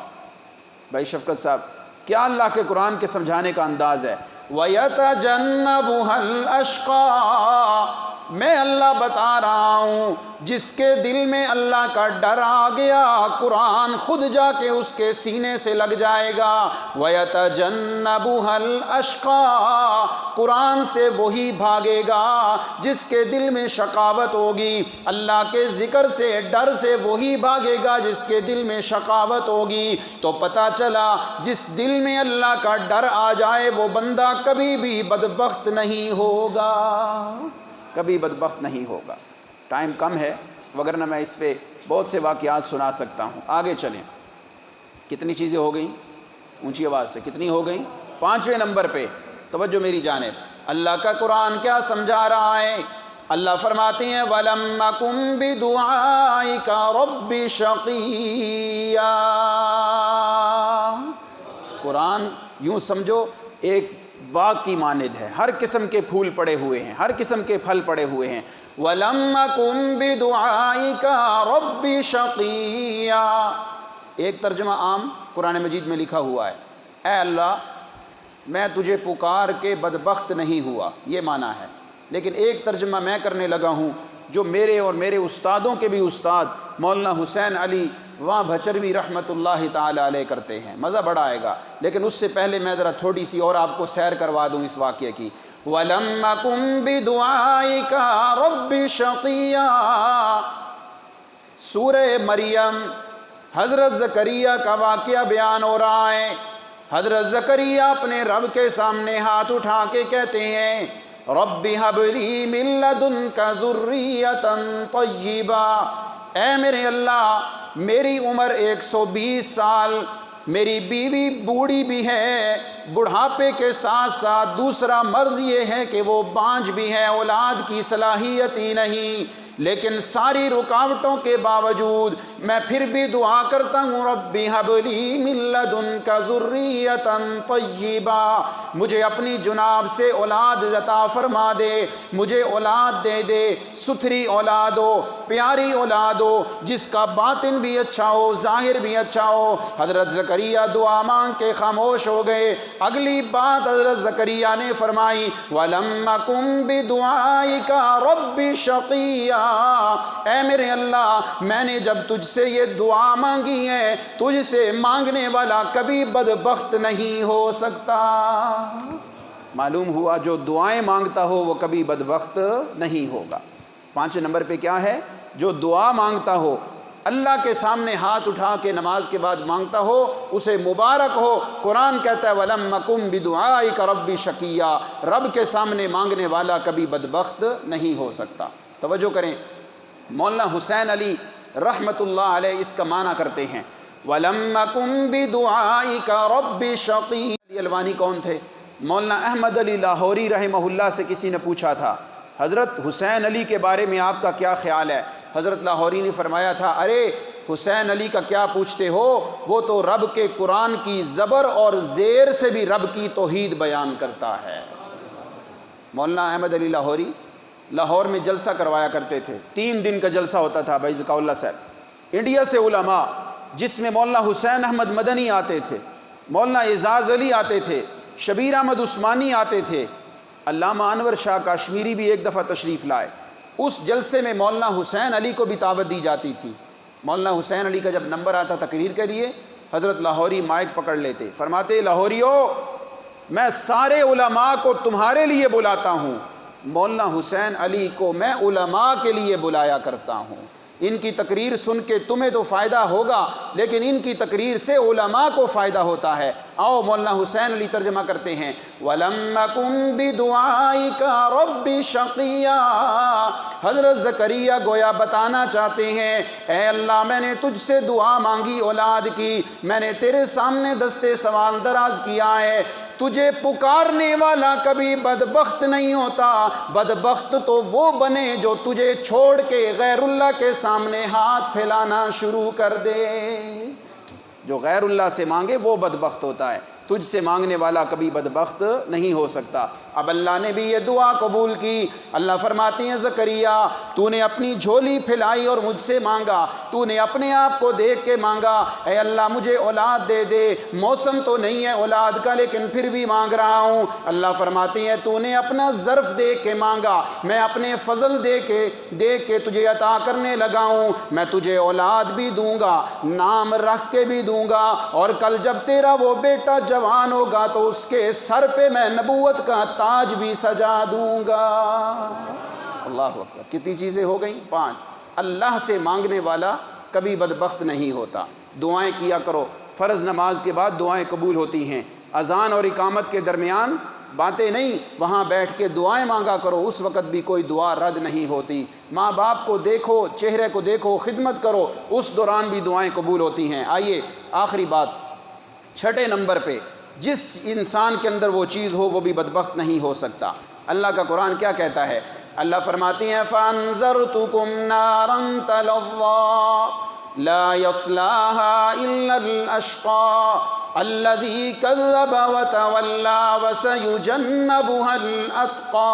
بھائی شفقت صاحب، کیا اللہ کے قرآن کے سمجھانے کا انداز ہے؟ وَيَتَجَنَّبُهَا الْأَشْقَىٰ، میں اللہ بتا رہا ہوں جس کے دل میں اللہ کا ڈر آ گیا، قرآن خود جا کے اس کے سینے سے لگ جائے گا۔ وَيَتَجَنَّبُهَا الْأَشْقَىٰ، قرآن سے وہی بھاگے گا جس کے دل میں شقاوت ہوگی، اللہ کے ذکر سے، ڈر سے وہی بھاگے گا جس کے دل میں شقاوت ہوگی۔ تو پتہ چلا جس دل میں اللہ کا ڈر آ جائے وہ بندہ کبھی بھی بدبخت نہیں ہوگا، کبھی بدبخت نہیں ہوگا۔ ٹائم کم ہے وگرنہ میں اس پہ بہت سے واقعات سنا سکتا ہوں۔ آگے چلیں۔ کتنی چیزیں ہو گئیں؟ اونچی آواز سے کتنی ہو گئیں؟ 5ویں نمبر پہ توجہ میری جانب، اللہ کا قرآن کیا سمجھا رہا ہے؟ اللہ فرماتے ہیں وَلَمْ أَكُنْ بِدُعَائِكَ رَبِّ شَقِيًّا۔ قرآن یوں سمجھو ایک باغ کی مانند ہے، ہر قسم کے پھول پڑے ہوئے ہیں، ہر قسم کے پھل پڑے ہوئے ہیں۔ وَلَمْ أَكُنْ بِدُعَائِكَ رَبِّ شَقِيًّا۔ ایک ترجمہ عام قرآن مجید میں لکھا ہوا ہے، اے اللہ میں تجھے پکار کے بدبخت نہیں ہوا، یہ معنی ہے۔ لیکن ایک ترجمہ میں کرنے لگا ہوں جو میرے اور میرے استادوں کے بھی استاد مولانا حسین علی وہاں بھچروی رحمۃ اللہ تعالی علیہ کرتے ہیں، مزہ بڑا آئے گا۔ لیکن اس سے پہلے میں ذرا تھوڑی سی اور آپ کو سیر کروا دوں اس واقعے کی۔ وَلَمْ أَكُنْ بِدُعَائِكَ رَبِّ شَقِيًّا۔ سورہ مریم حضرت زکریہ کا واقعہ بیان ہو رہا ہے۔ حضرت زکریہ اپنے رب کے سامنے ہاتھ اٹھا کے کہتے ہیں رب ہب لی من لدنک ذریۃ طیبہ، اے میرے اللہ میری عمر 120 سال، میری بیوی بوڑھی بھی ہے، بڑھاپے کے ساتھ ساتھ دوسرا مرض یہ ہے کہ وہ بانجھ بھی ہے، اولاد کی صلاحیت ہی نہیں، لیکن ساری رکاوٹوں کے باوجود میں پھر بھی دعا کرتا ہوں رب ہب لی من لدنک ذریۃ طیبہ، مجھے اپنی جناب سے اولاد عطا فرما دے، مجھے اولاد دے دے، ستھری اولاد ہو، پیاری اولاد ہو، جس کا باطن بھی اچھا ہو، ظاہر بھی اچھا ہو۔ حضرت زکریہ دعا مانگ کے خاموش ہو گئے۔ اگلی بات حضرت زکریہ نے فرمائی وَلَمْ أَكُنْ بِدُعَائِكَ رَبِّ شَقِيًّا، اے میرے اللہ میں نے جب تجھ سے یہ دعا مانگی ہے، تجھ سے مانگنے والا کبھی بدبخت نہیں ہو سکتا۔ معلوم ہوا جو دعائیں مانگتا ہو وہ کبھی بدبخت نہیں ہوگا۔ 5 نمبر پہ کیا ہے؟ جو دعا مانگتا ہو، اللہ کے سامنے ہاتھ اٹھا کے نماز کے بعد مانگتا ہو، اسے مبارک ہو۔ قرآن کہتا ہے وَلَمْ أَكُنْ بِدُعَائِكَ رَبِّ شَقِيًّا، رب کے سامنے مانگنے والا کبھی بدبخت نہیں ہو سکتا۔ توجہ کریں، مولانا حسین علی رحمۃ اللہ علیہ اس کا معنی کرتے ہیں وَلَمْ أَكُنْ بِدُعَائِكَ رَبِّ شَقِيًّا۔ علی الوانی کون تھے؟ مولانا احمد علی لاہوری رحمہ اللہ سے کسی نے پوچھا تھا حضرت حسین علی کے بارے میں آپ کا کیا خیال ہے؟ حضرت لاہوری نے فرمایا تھا ارے حسین علی کا کیا پوچھتے ہو، وہ تو رب کے قرآن کی زبر اور زیر سے بھی رب کی توحید بیان کرتا ہے۔ مولانا احمد علی لاہوری لاہور میں جلسہ کروایا کرتے تھے، 3 دن کا جلسہ ہوتا تھا بھائی ذکا اللہ صاحب۔ انڈیا سے علماء جس میں مولانا حسین احمد مدنی آتے تھے، مولانا اعزاز علی آتے تھے، شبیر احمد عثمانی آتے تھے، علامہ انور شاہ کاشمیری بھی ایک دفعہ تشریف لائے۔ اس جلسے میں مولانا حسین علی کو بھی دعوت دی جاتی تھی۔ مولانا حسین علی کا جب نمبر آتا تقریر کے لیے، حضرت لاہوری مائک پکڑ لیتے، فرماتے لاہوریو میں سارے علماء کو تمہارے لیے بلاتا ہوں، مولانا حسین علی کو میں علماء کے لیے بلایا کرتا ہوں۔ ان کی تقریر سن کے تمہیں تو فائدہ ہوگا، لیکن ان کی تقریر سے علماء کو فائدہ ہوتا ہے۔ آؤ مولانا حسین علی ترجمہ کرتے ہیں وَلَمْ أَكُنْ بِدُعَائِكَ رَبِّ شَقِيًّا۔ حضرت زکریہ گویا بتانا چاہتے ہیں اے اللہ میں نے تجھ سے دعا مانگی اولاد کی، میں نے تیرے سامنے دستے سوال دراز کیا ہے، تجھے پکارنے والا کبھی بدبخت نہیں ہوتا، بدبخت تو وہ بنے جو تجھے چھوڑ کے غیر اللہ کے سامنے ہاتھ پھیلانا شروع کر دے۔ جو غیر اللہ سے مانگے وہ بدبخت ہوتا ہے، تجھ سے مانگنے والا کبھی بدبخت نہیں ہو سکتا۔ اب اللہ نے بھی یہ دعا قبول کی۔ اللہ فرماتے ہیں زکریہ تو نے اپنی جھولی پھیلائی اور مجھ سے مانگا، تو نے اپنے آپ کو دیکھ کے مانگا اے اللہ مجھے اولاد دے دے، موسم تو نہیں ہے اولاد کا لیکن پھر بھی مانگ رہا ہوں۔ اللہ فرماتے ہیں تو نے اپنا ظرف دیکھ کے مانگا، میں اپنے فضل دیکھ کے تجھے عطا کرنے لگا ہوں، میں تجھے اولاد بھی دوں گا، نام رکھ کے بھی دوں گا، اور کل جب تیرا وہ بیٹا جوان ہوگا تو اس کے سر پہ میں نبوت کا تاج بھی سجا دوں گا۔ اللہ اکبر، کتنی چیزیں ہو گئیں؟ 5۔ اللہ سے مانگنے والا کبھی بدبخت نہیں ہوتا۔ دعائیں کیا کرو، فرض نماز کے بعد دعائیں قبول ہوتی ہیں، اذان اور اقامت کے درمیان باتیں نہیں، وہاں بیٹھ کے دعائیں مانگا کرو، اس وقت بھی کوئی دعا رد نہیں ہوتی۔ ماں باپ کو دیکھو، چہرے کو دیکھو، خدمت کرو، اس دوران بھی دعائیں قبول ہوتی ہیں۔ آئیے آخری بات، 6 نمبر پہ جس انسان کے اندر وہ چیز ہو وہ بھی بدبخت نہیں ہو سکتا۔ اللہ کا قرآن کیا کہتا ہے؟ اللہ فرماتی ہیں فَأَنذَرْتُكُمْ نَارًا تَلَظَّىٰ لَا يَصْلَاهَا إِلَّا الْأَشْقَى الَّذِي كَذَّبَ وَتَوَلَّىٰ وَسَيُجَنَّبُهَا الْأَتْقَى۔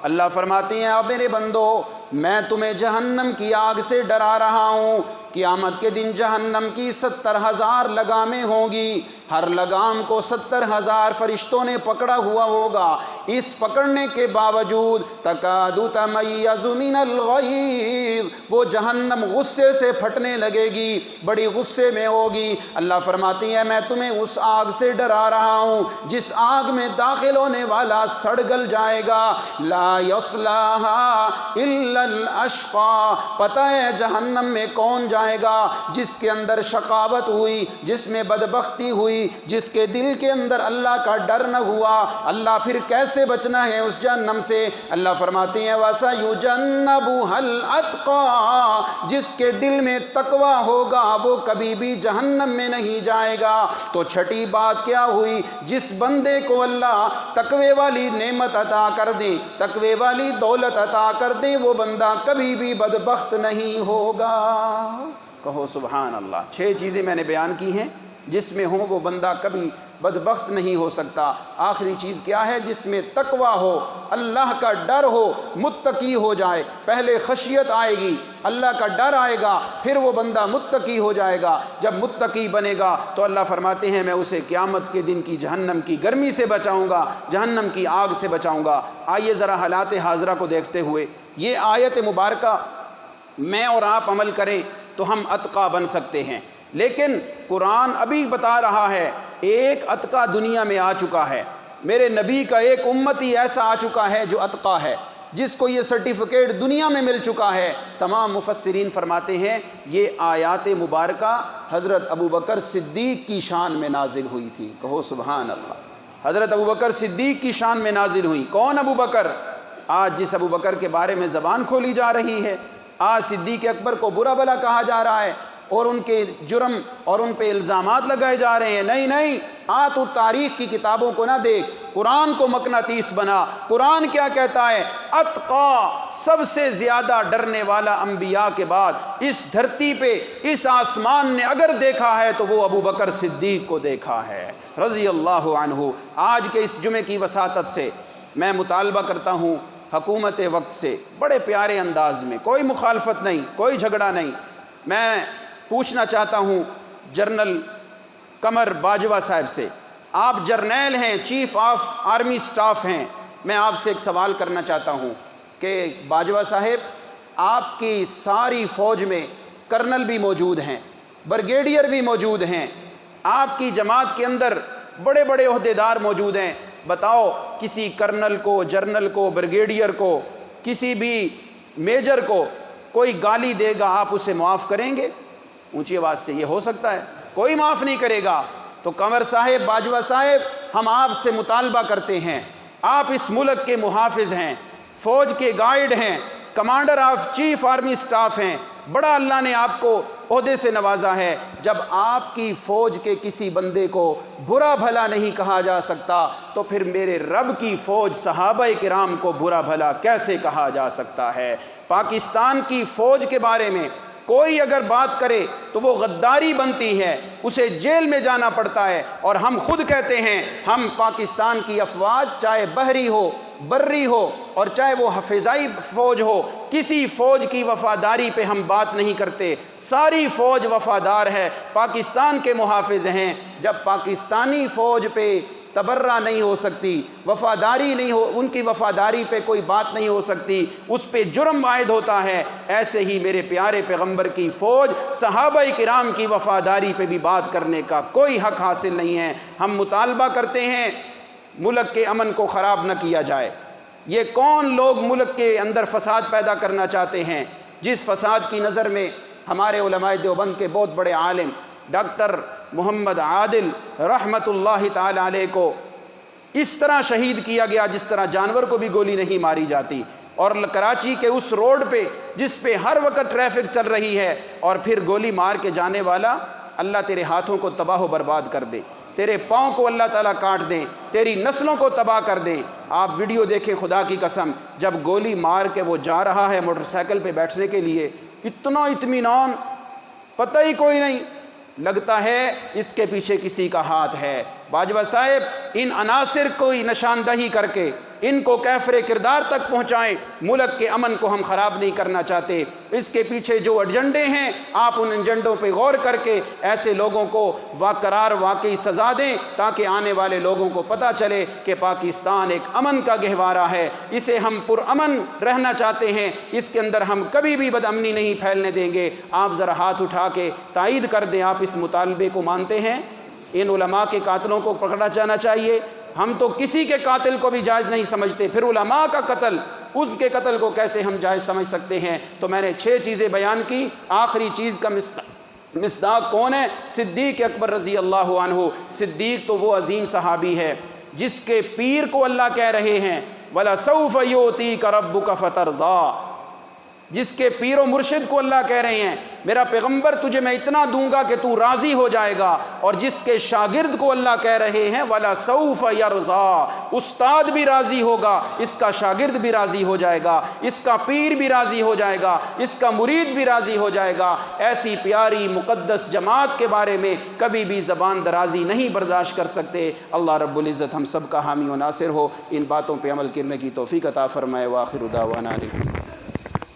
اللہ فرماتی ہیں اب میرے بندو میں تمہیں جہنم کی آگ سے ڈرا رہا ہوں۔ قیامت کے دن جہنم کی 70,000 لگامیں ہوں گی، ہر لگام کو 70,000 فرشتوں نے پکڑا ہوا ہوگا۔ اس پکڑنے کے باوجود تکاد تمیز من الغیظ، وہ جہنم غصے سے پھٹنے لگے گی، بڑی غصے میں ہوگی۔ اللہ فرماتی ہے میں تمہیں اس آگ سے ڈرا رہا ہوں جس آگ میں داخل ہونے والا سڑ گل جائے گا۔ لا یصلاھا الا الاشقى، پتہ ہے جہنم میں کون جائے گا؟ جس کے اندر شقاوت ہوئی، جس میں بدبختی ہوئی، جس کے دل کے اندر اللہ کا ڈر نہ ہوا۔ اللہ پھر کیسے بچنا ہے اس جہنم سے؟ اللہ فرماتے ہیں وَسَيُجَنَّبُهَا الْأَتْقَى، جس کے دل میں تقوی ہوگا وہ کبھی بھی جہنم میں نہیں جائے گا۔ تو چھٹی بات کیا ہوئی؟ جس بندے کو اللہ تقوی والی نعمت عطا کر دے، تقوی والی دولت عطا کر دے، وہ بندہ کبھی بھی بدبخت نہیں ہوگا۔ کہو سبحان اللہ۔ 6 چیزیں میں نے بیان کی ہیں، جس میں ہوں وہ بندہ کبھی بدبخت نہیں ہو سکتا۔ آخری چیز کیا ہے؟ جس میں تقوی ہو، اللہ کا ڈر ہو، متقی ہو جائے۔ پہلے خشیت آئے گی، اللہ کا ڈر آئے گا، پھر وہ بندہ متقی ہو جائے گا۔ جب متقی بنے گا تو اللہ فرماتے ہیں میں اسے قیامت کے دن کی جہنم کی گرمی سے بچاؤں گا، جہنم کی آگ سے بچاؤں گا۔ آئیے ذرا حالات حاضرہ کو دیکھتے ہوئے یہ آیت مبارکہ میں اور آپ عمل کریں تو ہم اتقیٰ بن سکتے ہیں۔ لیکن قرآن ابھی بتا رہا ہے ایک اتقیٰ دنیا میں آ چکا ہے، میرے نبی کا ایک امتی ایسا آ چکا ہے جو اتقیٰ ہے، جس کو یہ سرٹیفکیٹ دنیا میں مل چکا ہے۔ تمام مفسرین فرماتے ہیں یہ آیات مبارکہ حضرت ابوبکر صدیق کی شان میں نازل ہوئی تھی۔ کہو سبحان اللہ۔ حضرت ابوبکر صدیق کی شان میں نازل ہوئی۔ کون ابوبکر؟ آج جس ابوبکر کے بارے میں زبان کھولی جا رہی ہے، آج صدیق اکبر کو برا بھلا کہا جا رہا ہے اور ان کے جرم اور ان پہ الزامات لگائے جا رہے ہیں۔ نہیں، تو تاریخ کی کتابوں کو نہ دیکھ، قرآن کو مقناطیس بنا۔ قرآن کیا کہتا ہے؟ اتقیٰ، سب سے زیادہ ڈرنے والا انبیاء کے بعد اس دھرتی پہ اس آسمان نے اگر دیکھا ہے تو وہ ابوبکر صدیق کو دیکھا ہے رضی اللہ عنہ۔ آج کے اس جمعے کی وساطت سے میں مطالبہ کرتا ہوں حکومت وقت سے، بڑے پیارے انداز میں، کوئی مخالفت نہیں، کوئی جھگڑا نہیں، میں پوچھنا چاہتا ہوں جنرل قمر باجوہ صاحب سے، آپ جرنیل ہیں، چیف آف آرمی سٹاف ہیں، میں آپ سے ایک سوال کرنا چاہتا ہوں کہ باجوہ صاحب آپ کی ساری فوج میں کرنل بھی موجود ہیں، بریگیڈیئر بھی موجود ہیں، آپ کی جماعت کے اندر بڑے بڑے عہدیدار موجود ہیں، بتاؤ کسی کرنل کو، جرنل کو، بریگیڈیئر کو، کسی بھی میجر کو کوئی گالی دے گا آپ اسے معاف کریں گے؟ اونچی آواز سے، یہ ہو سکتا ہے؟ کوئی معاف نہیں کرے گا۔ تو قمر صاحب، باجوہ صاحب، ہم آپ سے مطالبہ کرتے ہیں، آپ اس ملک کے محافظ ہیں، فوج کے گائیڈ ہیں، commander of chief army staff ہیں، بڑا اللہ نے آپ کو عہدے سے نوازا ہے۔ جب آپ کی فوج کے کسی بندے کو برا بھلا نہیں کہا جا سکتا تو پھر میرے رب کی فوج صحابہ کرام کو برا بھلا کیسے کہا جا سکتا ہے؟ پاکستان کی فوج کے بارے میں کوئی اگر بات کرے تو وہ غداری بنتی ہے، اسے جیل میں جانا پڑتا ہے، اور ہم خود کہتے ہیں ہم پاکستان کی افواج چاہے بحری ہو، بری ہو، اور چاہے وہ فضائی فوج ہو، کسی فوج کی وفاداری پہ ہم بات نہیں کرتے، ساری فوج وفادار ہے، پاکستان کے محافظ ہیں۔ جب پاکستانی فوج پہ تبرہ نہیں ہو سکتی، وفاداری نہیں ہو، ان کی وفاداری پہ کوئی بات نہیں ہو سکتی، اس پہ جرم عائد ہوتا ہے، ایسے ہی میرے پیارے پیغمبر کی فوج صحابہ کرام کی وفاداری پہ بھی بات کرنے کا کوئی حق حاصل نہیں ہے۔ ہم مطالبہ کرتے ہیں ملک کے امن کو خراب نہ کیا جائے۔ یہ کون لوگ ملک کے اندر فساد پیدا کرنا چاہتے ہیں؟ جس فساد کی نظر میں ہمارے علماء دیوبند کے بہت بڑے عالم ڈاکٹر محمد عادل رحمت اللہ تعالی علیہ کو اس طرح شہید کیا گیا جس طرح جانور کو بھی گولی نہیں ماری جاتی، اور کراچی کے اس روڈ پہ جس پہ ہر وقت ٹریفک چل رہی ہے، اور پھر گولی مار کے جانے والا اللہ تیرے ہاتھوں کو تباہ و برباد کر دے۔ تیرے پاؤں کو اللہ تعالیٰ کاٹ دیں، تیری نسلوں کو تباہ کر دیں۔ آپ ویڈیو دیکھیں خدا کی قسم، جب گولی مار کے وہ جا رہا ہے موٹر سائیکل پہ بیٹھنے کے لیے، اتنا اطمینان، پتہ ہی کوئی نہیں، لگتا ہے اس کے پیچھے کسی کا ہاتھ ہے۔ باجوہ صاحب ان عناصر کو نشاندہی کر کے ان کو کیفر کردار تک پہنچائیں۔ ملک کے امن کو ہم خراب نہیں کرنا چاہتے، اس کے پیچھے جو ایجنڈے ہیں آپ ان ایجنڈوں پہ غور کر کے ایسے لوگوں کو واقرار واقعی سزا دیں، تاکہ آنے والے لوگوں کو پتہ چلے کہ پاکستان ایک امن کا گہوارہ ہے، اسے ہم پرامن رہنا چاہتے ہیں، اس کے اندر ہم کبھی بھی بدامنی نہیں پھیلنے دیں گے۔ آپ ذرا ہاتھ اٹھا کے تائید کر دیں، آپ اس مطالبے کو مانتے ہیں؟ ان علماء کے قاتلوں کو پکڑا جانا چاہیے۔ ہم تو کسی کے قاتل کو بھی جائز نہیں سمجھتے، پھر علماء کا قتل، ان کے قتل کو کیسے ہم جائز سمجھ سکتے ہیں؟ تو میں نے 6 چیزیں بیان کی۔ آخری چیز کا مصداق کون ہے؟ صدیق اکبر رضی اللہ عنہ۔ صدیق تو وہ عظیم صحابی ہے جس کے پیر کو اللہ کہہ رہے ہیں وَلَسَوْفَ يُؤْتِيكَ رَبُّكَ فَتَرْضَىٰ، جس کے پیر و مرشد کو اللہ کہہ رہے ہیں میرا پیغمبر تجھے میں اتنا دوں گا کہ تو راضی ہو جائے گا، اور جس کے شاگرد کو اللہ کہہ رہے ہیں وَلَسَوْفَ يَرْضَىٰ، استاد بھی راضی ہوگا، اس کا شاگرد بھی راضی ہو جائے گا، اس کا پیر بھی راضی ہو جائے گا، اس کا مرید بھی راضی ہو جائے گا۔ ایسی پیاری مقدس جماعت کے بارے میں کبھی بھی زبان درازی نہیں برداشت کر سکتے۔ اللہ رب العزت ہم سب کا حامی و ناصر ہو، ان باتوں پہ عمل کرنے کی توفیق عطا فرمائے۔ وآخر دعوانا الحمدللہ۔